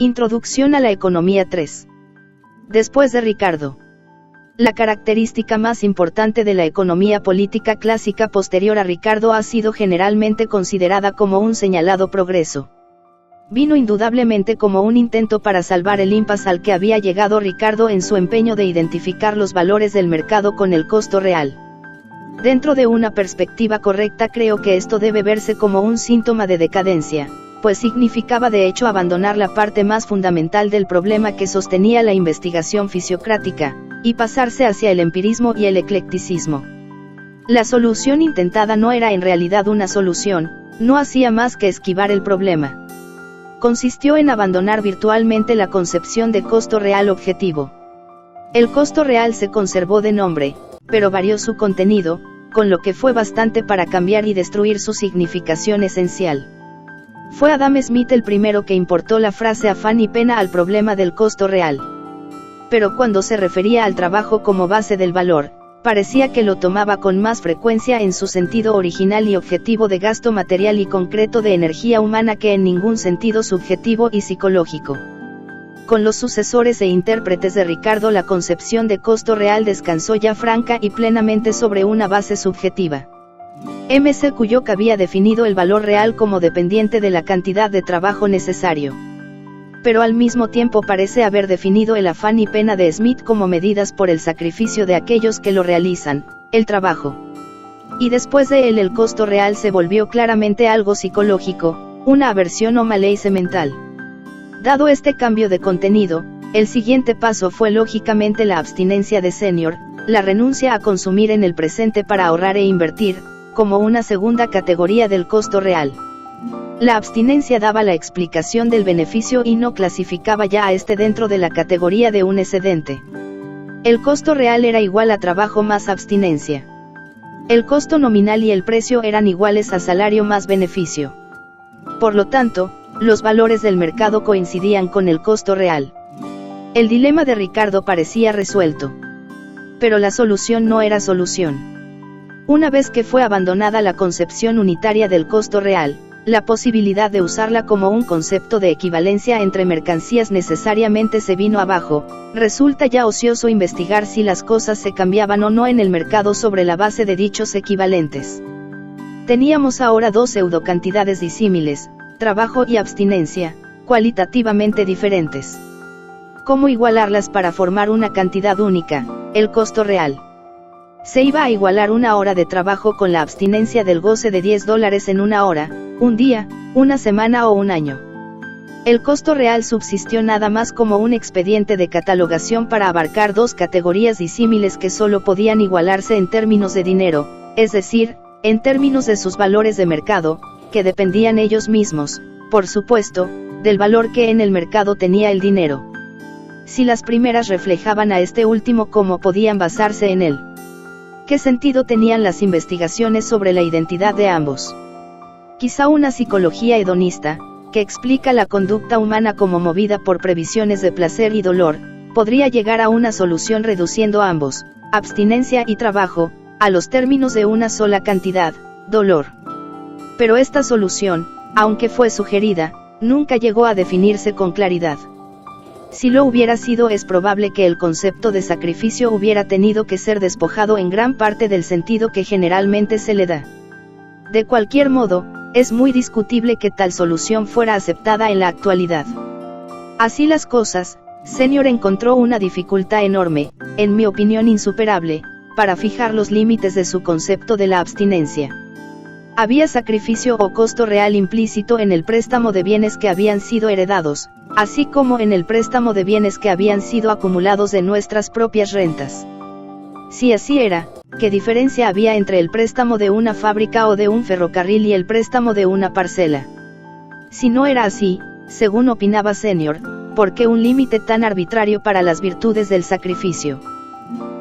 Introducción a la economía 3. Después de Ricardo. La característica más importante de la economía política clásica posterior a Ricardo ha sido generalmente considerada como un señalado progreso. Vino indudablemente como un intento para salvar el impasse al que había llegado Ricardo en su empeño de identificar los valores del mercado con el costo real. Dentro de una perspectiva correcta, creo que esto debe verse como un síntoma de decadencia, pues significaba de hecho abandonar la parte más fundamental del problema que sostenía la investigación fisiocrática, y pasarse hacia el empirismo y el eclecticismo. La solución intentada no era en realidad una solución, no hacía más que esquivar el problema. Consistió en abandonar virtualmente la concepción de costo real objetivo. El costo real se conservó de nombre, pero varió su contenido, con lo que fue bastante para cambiar y destruir su significación esencial. Fue Adam Smith el primero que importó la frase afán y pena al problema del costo real. Pero cuando se refería al trabajo como base del valor, parecía que lo tomaba con más frecuencia en su sentido original y objetivo de gasto material y concreto de energía humana que en ningún sentido subjetivo y psicológico. Con los sucesores e intérpretes de Ricardo, la concepción de costo real descansó ya franca y plenamente sobre una base subjetiva. M.C. Kullok había definido el valor real como dependiente de la cantidad de trabajo necesario. Pero al mismo tiempo parece haber definido el afán y pena de Smith como medidas por el sacrificio de aquellos que lo realizan, el trabajo. Y después de él el costo real se volvió claramente algo psicológico, una aversión o malaise mental. Dado este cambio de contenido, el siguiente paso fue lógicamente la abstinencia de Senior, la renuncia a consumir en el presente para ahorrar e invertir, como una segunda categoría del costo real. La abstinencia daba la explicación del beneficio y no clasificaba ya a este dentro de la categoría de un excedente. El costo real era igual a trabajo más abstinencia. El costo nominal y el precio eran iguales a salario más beneficio. Por lo tanto, los valores del mercado coincidían con el costo real. El dilema de Ricardo parecía resuelto. Pero la solución no era solución. Una vez que fue abandonada la concepción unitaria del costo real, la posibilidad de usarla como un concepto de equivalencia entre mercancías necesariamente se vino abajo. Resulta ya ocioso investigar si las cosas se cambiaban o no en el mercado sobre la base de dichos equivalentes. Teníamos ahora dos pseudocantidades disímiles, trabajo y abstinencia, cualitativamente diferentes. ¿Cómo igualarlas para formar una cantidad única, el costo real? Se iba a igualar una hora de trabajo con la abstinencia del goce de $10 en una hora, un día, una semana o un año. El costo real subsistió nada más como un expediente de catalogación para abarcar dos categorías disímiles que solo podían igualarse en términos de dinero, es decir, en términos de sus valores de mercado, que dependían ellos mismos, por supuesto, del valor que en el mercado tenía el dinero. Si las primeras reflejaban a este último, ¿cómo podían basarse en él? ¿Qué sentido tenían las investigaciones sobre la identidad de ambos? Quizá una psicología hedonista, que explica la conducta humana como movida por previsiones de placer y dolor, podría llegar a una solución reduciendo ambos, abstinencia y trabajo, a los términos de una sola cantidad, dolor. Pero esta solución, aunque fue sugerida, nunca llegó a definirse con claridad. Si lo hubiera sido, es probable que el concepto de sacrificio hubiera tenido que ser despojado en gran parte del sentido que generalmente se le da. De cualquier modo, es muy discutible que tal solución fuera aceptada en la actualidad. Así las cosas, Senior encontró una dificultad enorme, en mi opinión insuperable, para fijar los límites de su concepto de la abstinencia. Había sacrificio o costo real implícito en el préstamo de bienes que habían sido heredados, así como en el préstamo de bienes que habían sido acumulados de nuestras propias rentas. Si así era, ¿qué diferencia había entre el préstamo de una fábrica o de un ferrocarril y el préstamo de una parcela? Si no era así, según opinaba Senior, ¿por qué un límite tan arbitrario para las virtudes del sacrificio?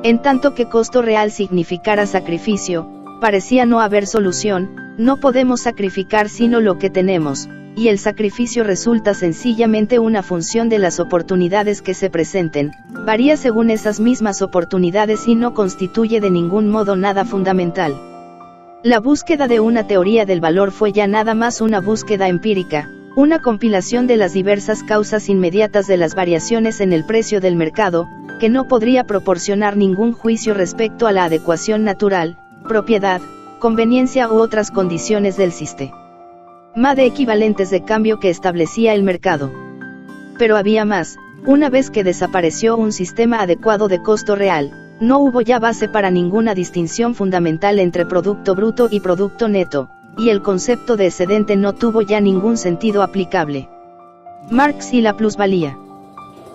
En tanto que costo real significara sacrificio, parecía no haber solución. No podemos sacrificar sino lo que tenemos, y el sacrificio resulta sencillamente una función de las oportunidades que se presenten, varía según esas mismas oportunidades y no constituye de ningún modo nada fundamental. La búsqueda de una teoría del valor fue ya nada más una búsqueda empírica, una compilación de las diversas causas inmediatas de las variaciones en el precio del mercado, que no podría proporcionar ningún juicio respecto a la adecuación natural, propiedad, conveniencia u otras condiciones del sistema de equivalentes de cambio que establecía el mercado. Pero había más. Una vez que desapareció un sistema adecuado de costo real, no hubo ya base para ninguna distinción fundamental entre producto bruto y producto neto, y el concepto de excedente no tuvo ya ningún sentido aplicable. Marx y la plusvalía.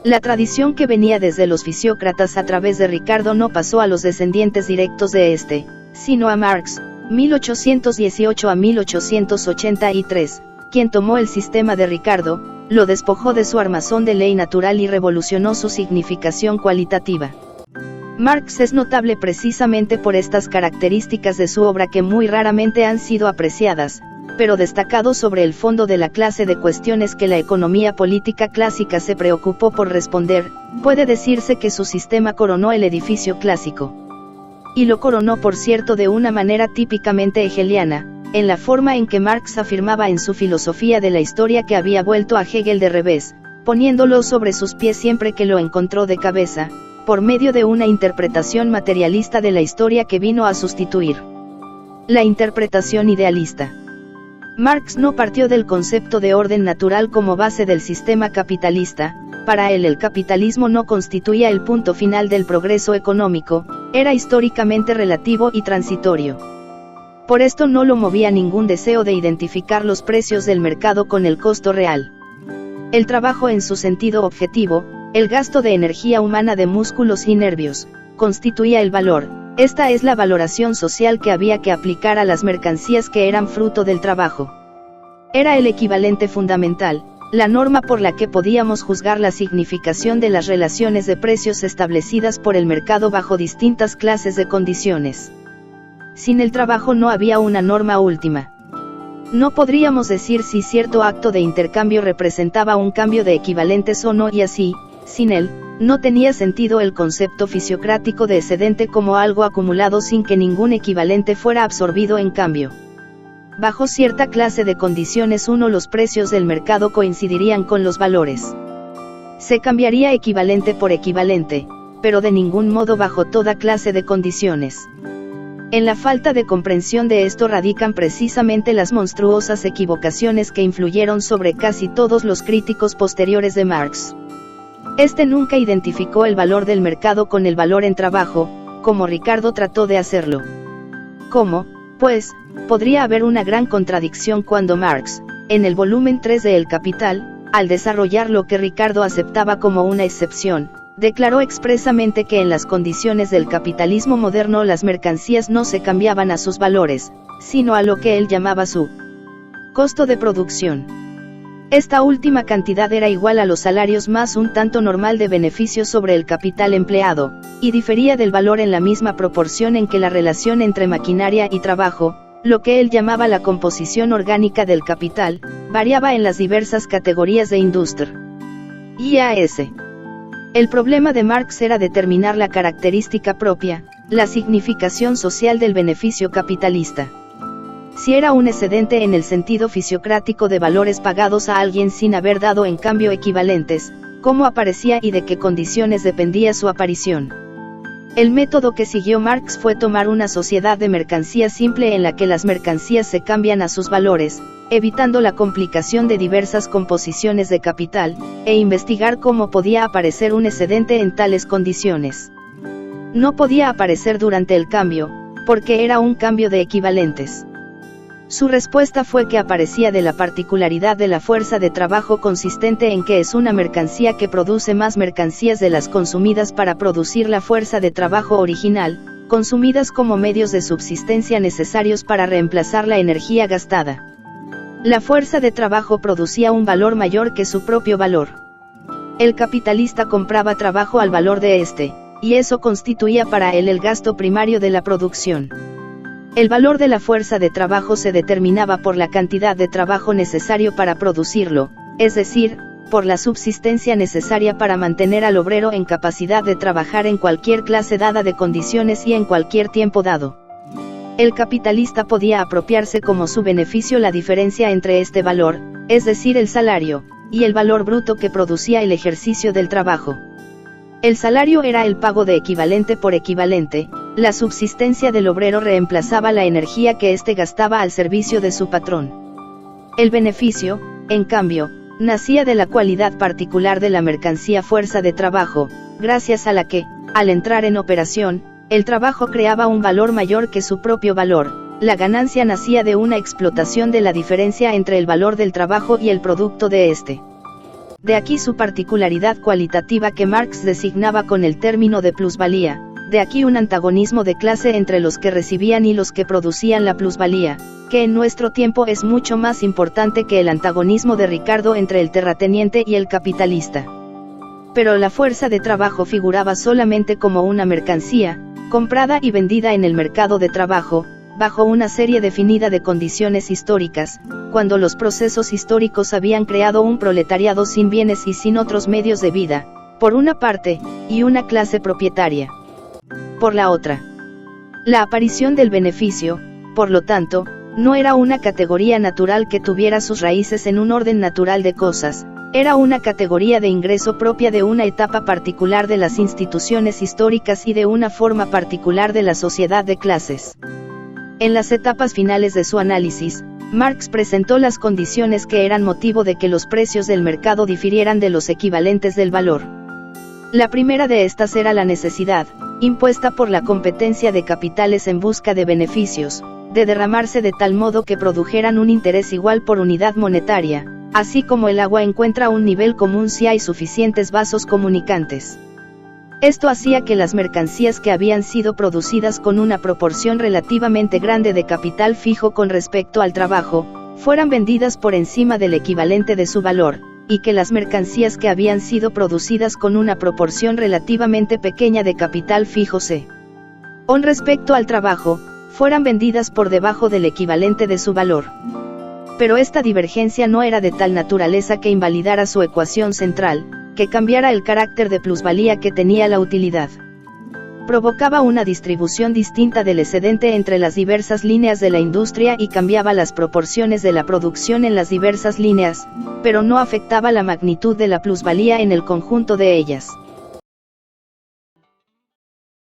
La tradición que venía desde los fisiócratas a través de Ricardo no pasó a los descendientes directos de este, sino a Marx, 1818 a 1883, quien tomó el sistema de Ricardo, lo despojó de su armazón de ley natural y revolucionó su significación cualitativa. Marx es notable precisamente por estas características de su obra que muy raramente han sido apreciadas, pero destacado sobre el fondo de la clase de cuestiones que la economía política clásica se preocupó por responder, puede decirse que su sistema coronó el edificio clásico. Y lo coronó, por cierto, de una manera típicamente hegeliana, en la forma en que Marx afirmaba en su filosofía de la historia que había vuelto a Hegel de revés, poniéndolo sobre sus pies siempre que lo encontró de cabeza, por medio de una interpretación materialista de la historia que vino a sustituir la interpretación idealista. Marx no partió del concepto de orden natural como base del sistema capitalista. Para él el capitalismo no constituía el punto final del progreso económico, era históricamente relativo y transitorio. Por esto no lo movía ningún deseo de identificar los precios del mercado con el costo real. El trabajo en su sentido objetivo, el gasto de energía humana de músculos y nervios, constituía el valor. Esta es la valoración social que había que aplicar a las mercancías que eran fruto del trabajo. Era el equivalente fundamental, la norma por la que podíamos juzgar la significación de las relaciones de precios establecidas por el mercado bajo distintas clases de condiciones. Sin el trabajo no había una norma última. No podríamos decir si cierto acto de intercambio representaba un cambio de equivalentes o no, y así, sin él, no tenía sentido el concepto fisiocrático de excedente como algo acumulado sin que ningún equivalente fuera absorbido en cambio. Bajo cierta clase de condiciones los precios del mercado coincidirían con los valores. Se cambiaría equivalente por equivalente, pero de ningún modo bajo toda clase de condiciones. En la falta de comprensión de esto radican precisamente las monstruosas equivocaciones que influyeron sobre casi todos los críticos posteriores de Marx. Este nunca identificó el valor del mercado con el valor en trabajo, como Ricardo trató de hacerlo. ¿Cómo, pues, podría haber una gran contradicción cuando Marx, en el volumen 3 de El Capital, al desarrollar lo que Ricardo aceptaba como una excepción, declaró expresamente que en las condiciones del capitalismo moderno las mercancías no se cambiaban a sus valores, sino a lo que él llamaba su costo de producción? Esta última cantidad era igual a los salarios más un tanto normal de beneficio sobre el capital empleado, y difería del valor en la misma proporción en que la relación entre maquinaria y trabajo, lo que él llamaba la composición orgánica del capital, variaba en las diversas categorías de industria. IAS. El problema de Marx era determinar la característica propia, la significación social del beneficio capitalista. Si era un excedente en el sentido fisiocrático de valores pagados a alguien sin haber dado en cambio equivalentes, ¿cómo aparecía y de qué condiciones dependía su aparición? El método que siguió Marx fue tomar una sociedad de mercancías simple en la que las mercancías se cambian a sus valores, evitando la complicación de diversas composiciones de capital, e investigar cómo podía aparecer un excedente en tales condiciones. No podía aparecer durante el cambio, porque era un cambio de equivalentes. Su respuesta fue que aparecía de la particularidad de la fuerza de trabajo consistente en que es una mercancía que produce más mercancías de las consumidas para producir la fuerza de trabajo original, consumidas como medios de subsistencia necesarios para reemplazar la energía gastada. La fuerza de trabajo producía un valor mayor que su propio valor. El capitalista compraba trabajo al valor de este, y eso constituía para él el gasto primario de la producción. El valor de la fuerza de trabajo se determinaba por la cantidad de trabajo necesario para producirlo, es decir, por la subsistencia necesaria para mantener al obrero en capacidad de trabajar en cualquier clase dada de condiciones y en cualquier tiempo dado. El capitalista podía apropiarse como su beneficio la diferencia entre este valor, es decir el salario, y el valor bruto que producía el ejercicio del trabajo. El salario era el pago de equivalente por equivalente, la subsistencia del obrero reemplazaba la energía que éste gastaba al servicio de su patrón. El beneficio, en cambio, nacía de la cualidad particular de la mercancía fuerza de trabajo, gracias a la que, al entrar en operación, el trabajo creaba un valor mayor que su propio valor. La ganancia nacía de una explotación de la diferencia entre el valor del trabajo y el producto de este. De aquí su particularidad cualitativa que Marx designaba con el término de plusvalía, de aquí un antagonismo de clase entre los que recibían y los que producían la plusvalía, que en nuestro tiempo es mucho más importante que el antagonismo de Ricardo entre el terrateniente y el capitalista. Pero la fuerza de trabajo figuraba solamente como una mercancía, comprada y vendida en el mercado de trabajo, bajo una serie definida de condiciones históricas, cuando los procesos históricos habían creado un proletariado sin bienes y sin otros medios de vida, por una parte, y una clase propietaria por la otra. La aparición del beneficio, por lo tanto, no era una categoría natural que tuviera sus raíces en un orden natural de cosas, era una categoría de ingreso propia de una etapa particular de las instituciones históricas y de una forma particular de la sociedad de clases. En las etapas finales de su análisis, Marx presentó las condiciones que eran motivo de que los precios del mercado difirieran de los equivalentes del valor. La primera de estas era la necesidad, impuesta por la competencia de capitales en busca de beneficios, de derramarse de tal modo que produjeran un interés igual por unidad monetaria, así como el agua encuentra un nivel común si hay suficientes vasos comunicantes. Esto hacía que las mercancías que habían sido producidas con una proporción relativamente grande de capital fijo con respecto al trabajo, fueran vendidas por encima del equivalente de su valor, y que las mercancías que habían sido producidas con una proporción relativamente pequeña de capital fijo con respecto al trabajo, fueran vendidas por debajo del equivalente de su valor. Pero esta divergencia no era de tal naturaleza que invalidara su ecuación central, que cambiara el carácter de plusvalía que tenía la utilidad. Provocaba una distribución distinta del excedente entre las diversas líneas de la industria y cambiaba las proporciones de la producción en las diversas líneas, pero no afectaba la magnitud de la plusvalía en el conjunto de ellas.